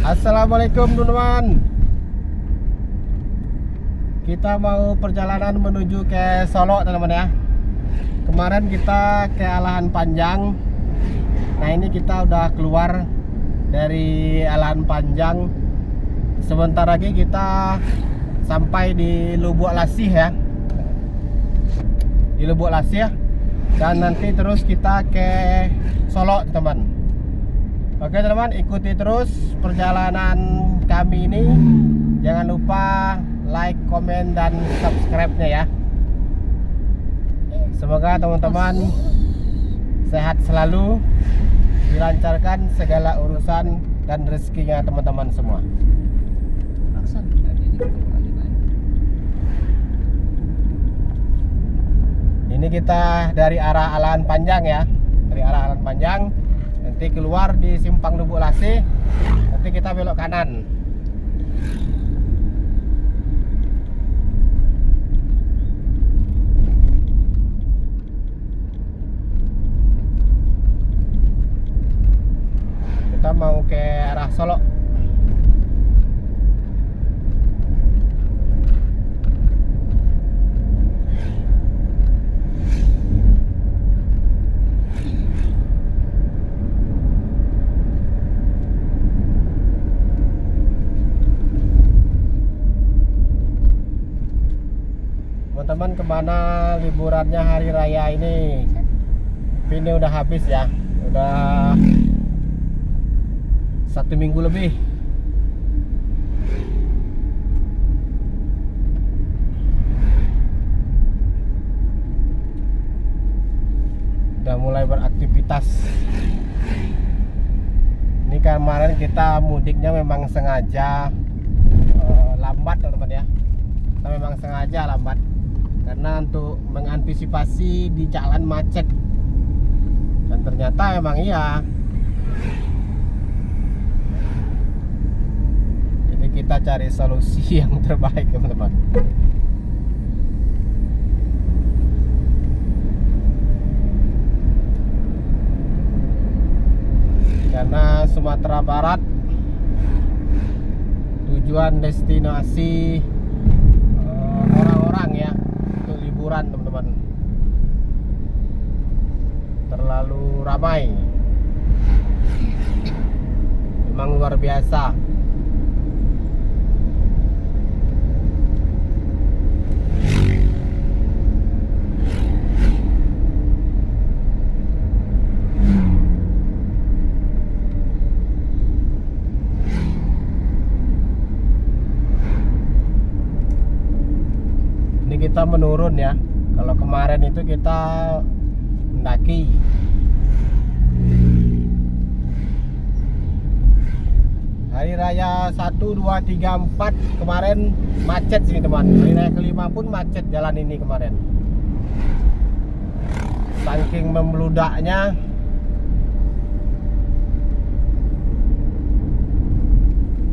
Assalamualaikum teman-teman. Kita mau perjalanan menuju ke Solo teman-teman ya. Kemarin kita ke Alahan Panjang. Nah ini kita udah keluar dari Alahan Panjang. Sebentar lagi kita sampai di Lubuk Lasih ya. Di Lubuk Lasih ya. Dan nanti terus kita ke Solo teman-teman. Oke teman-teman, ikuti terus perjalanan kami ini. Jangan lupa like, komen, dan subscribe-nya ya. Semoga teman-teman sehat selalu, dilancarkan segala urusan dan rezekinya teman-teman semua. Ini kita dari arah Alahan Panjang ya. Dari arah Alahan Panjang. Nanti keluar di Simpang Lubuk Lasih, nanti kita belok kanan. Kita mau ke arah Solo. Teman-teman, kemana liburannya hari raya ini? Ini udah habis ya, udah 1 minggu lebih. Udah mulai beraktivitas. Ini kemarin kita mudiknya memang sengaja lambat teman-teman ya. Kita memang sengaja lambat karena untuk mengantisipasi di jalan macet, dan ternyata memang iya. Jadi kita cari solusi yang terbaik teman-teman. Karena Sumatera Barat tujuan destinasi orang-orang ya, untuk liburan teman-teman, terlalu ramai, memang luar biasa. Kita menurun ya. Kalau kemarin itu kita mendaki. Hari raya 1, 2, 3, 4 kemarin macet sih teman. Hari raya kelima pun macet jalan ini kemarin. Saking membeludaknya.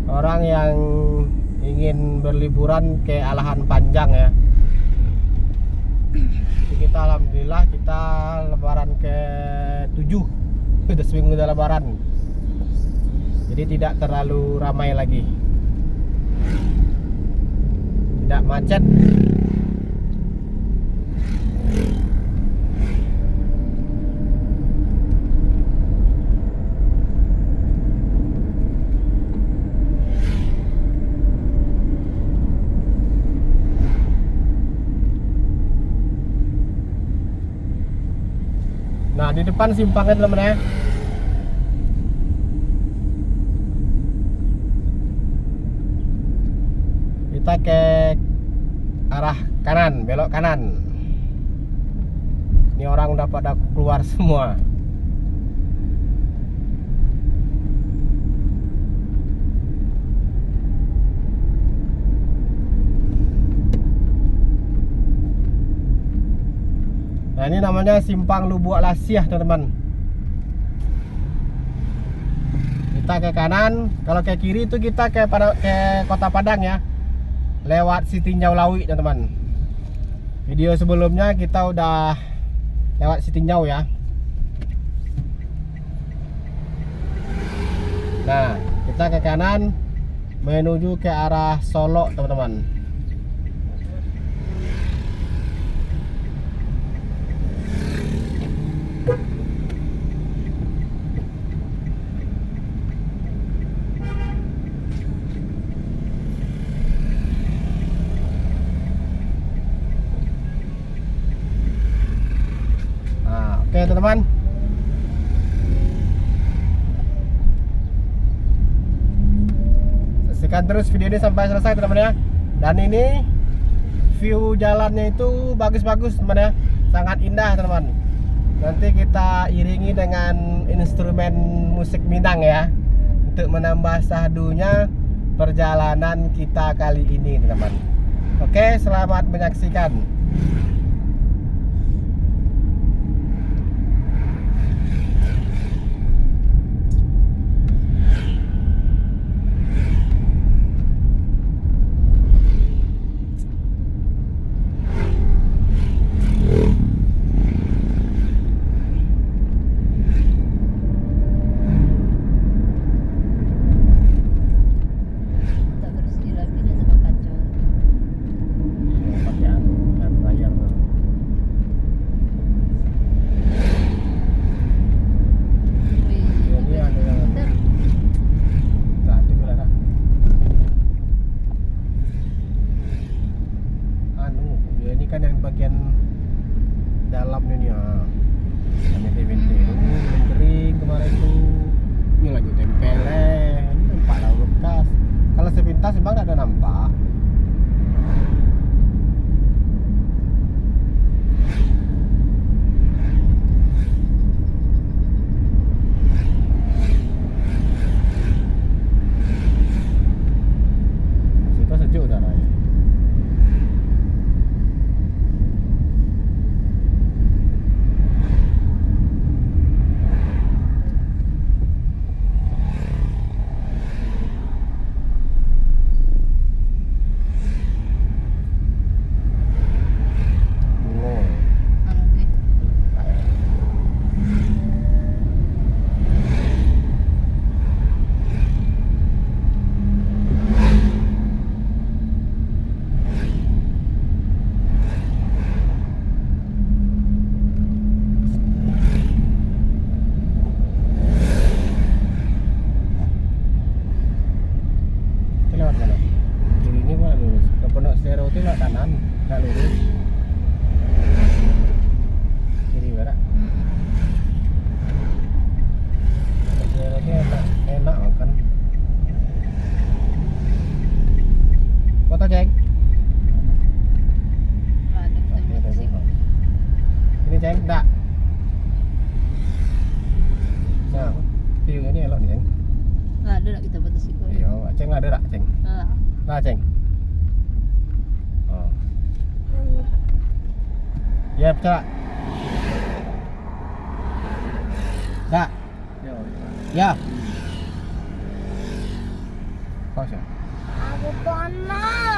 Orang yang ingin berliburan ke Alahan Panjang ya. Kita alhamdulillah kita lebaran ke-7. Sudah seminggu udah lebaran. Jadi tidak terlalu ramai lagi. Tidak macet. Nah di depan simpangnya teman-teman ya. Kita ke arah kanan, belok kanan. Ini orang udah pada keluar semua. Nah ini namanya Simpang Lubuk Lasih ya teman-teman. Kita ke kanan, kalau ke kiri itu kita ke Kota Padang ya, lewat Sitinjau Lawi teman-teman. Video sebelumnya kita udah lewat Sitinjau ya. Nah Kita ke kanan menuju ke arah Solo, teman-teman. Nah, oke teman-teman. Saksikan terus video ini sampai selesai, teman-teman ya. Dan ini view jalannya itu bagus-bagus, teman ya. Sangat indah, teman-teman. Nanti kita iringi dengan instrumen musik Minang ya, untuk menambah sahdunya perjalanan kita kali ini, teman-teman. Oke, selamat menyaksikan. Kan yang bagian dalamnya nih ya, bente-bente itu belum kering kemarin tuh, ini lagi tempelnya, ini nampak lalu bekas. Kalau sepintas memang ada nampak. Situ sejuk dah raya. Lewat kanan, nggak lurus. Kiri barat. Lewatnya enak kan. Foto ceng. Ini ceng, enggak. Nah, view ini elok nih ceng. Nggak ada kita batas itu. Iya, ceng ada enggak ceng? Nah ceng. Ya, Pak. Kak. Ya. Kau siapa? Aku panas.